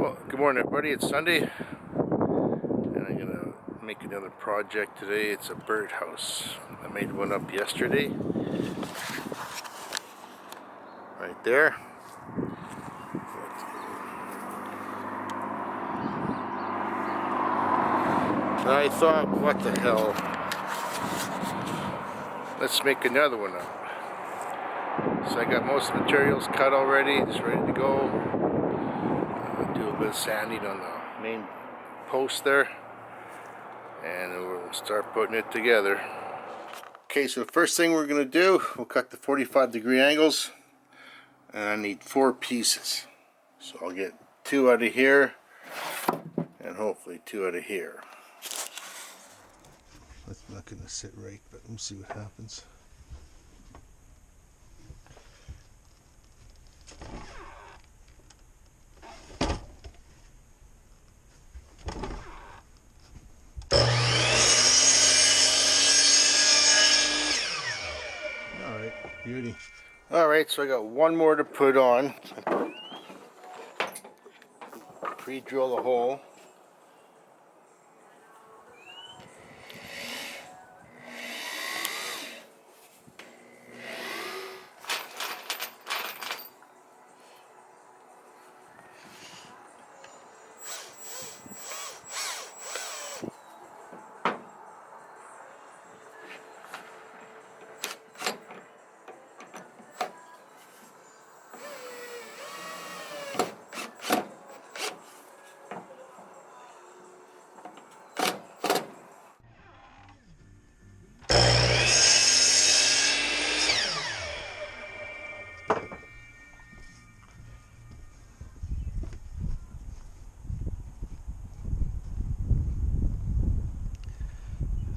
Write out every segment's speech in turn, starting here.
Well, good morning everybody, it's Sunday and I'm gonna make another project today. It's a birdhouse. I made one up yesterday right there. And I thought, what the hell, let's make another one up. So I got most of the materials cut already, it's ready to go. Do a bit of sanding on the main post there and we'll start putting it together. Okay, so the first thing we're going to do, we'll cut the 45-degree angles, and I need 4 pieces. So I'll get 2 out of here, and hopefully 2 out of here. That's not going to sit right, but we'll see what happens. Alright, beauty. Alright, so I got one more to put on. Pre-drill the hole.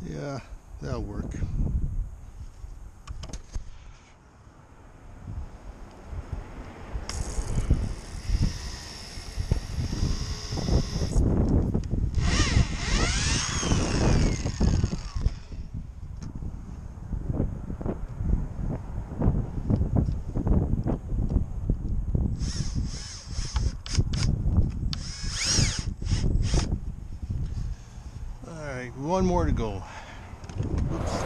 Yeah, that'll work. Alright, one more to go. Oops.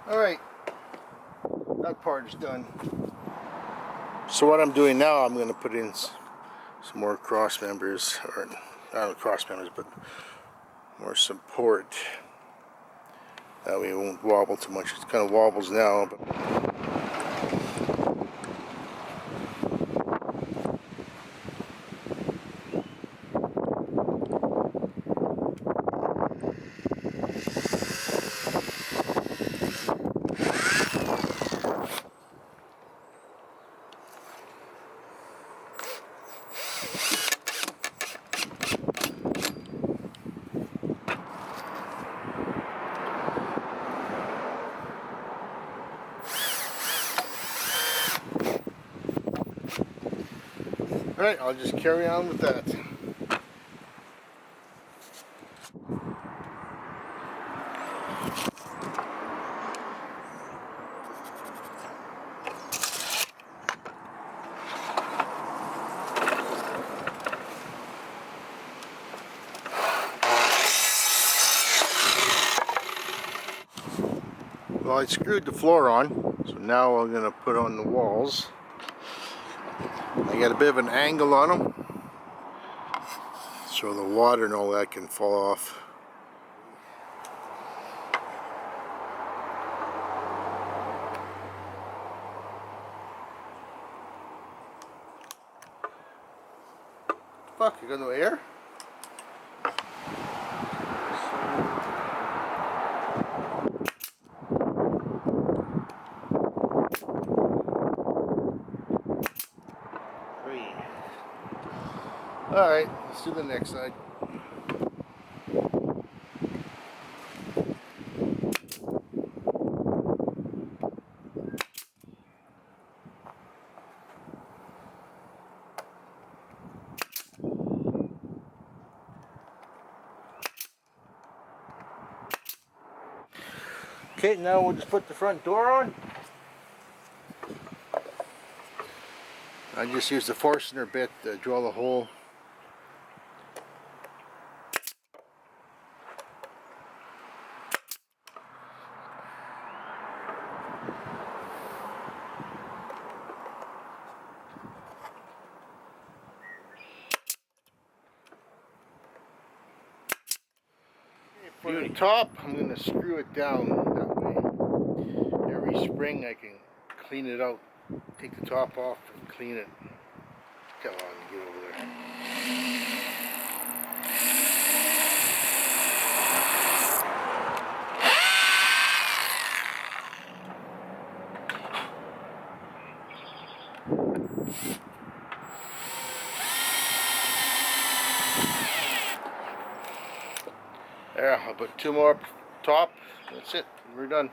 Alright, that part is done. So what I'm doing now, I'm going to put in some more cross members, or not cross members, but more support. That way it won't wobble too much. It kind of wobbles now, but alright, I'll just carry on with that. Well, I screwed the floor on, so now I'm going to put on the walls. I got a bit of an angle on them, so the water and all that can fall off. Fuck, you got no air? So Let's do the next side. Okay, now we'll just put the front door on. I just used the Forstner bit to drill the hole. For the top, I'm going to screw it down that way. Every spring I can clean it out. Take the top off and clean it. Come on, get over there. There, I'll put 2 more up top. That's it. We're done.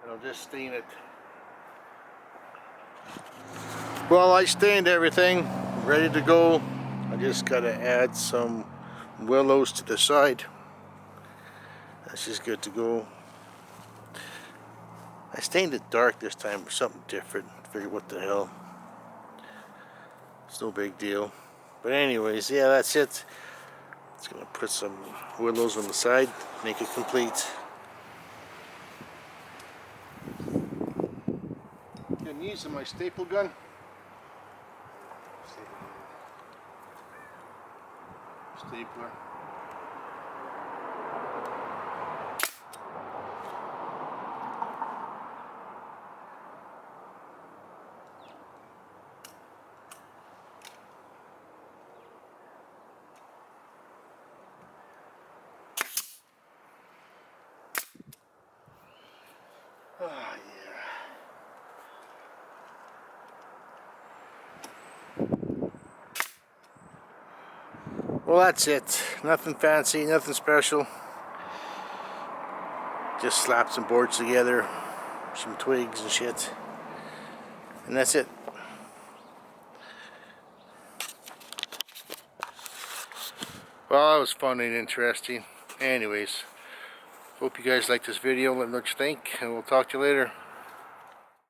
And I'll just stain it. Well, I stained everything. Ready to go. I just got to add some willows to the side. That's just good to go. I stained it dark this time for something different. Figured what the hell. It's no big deal. But anyways, yeah, that's it. Just gonna put some willows on the side, make it complete. I'm using my staple gun. Stapler. Oh, yeah. Well, that's it. Nothing fancy, nothing special. Just slap some boards together, some twigs and shit. And that's it. Well, that was fun and interesting. Anyways, hope you guys liked this video. Let me know what you think, and we'll talk to you later.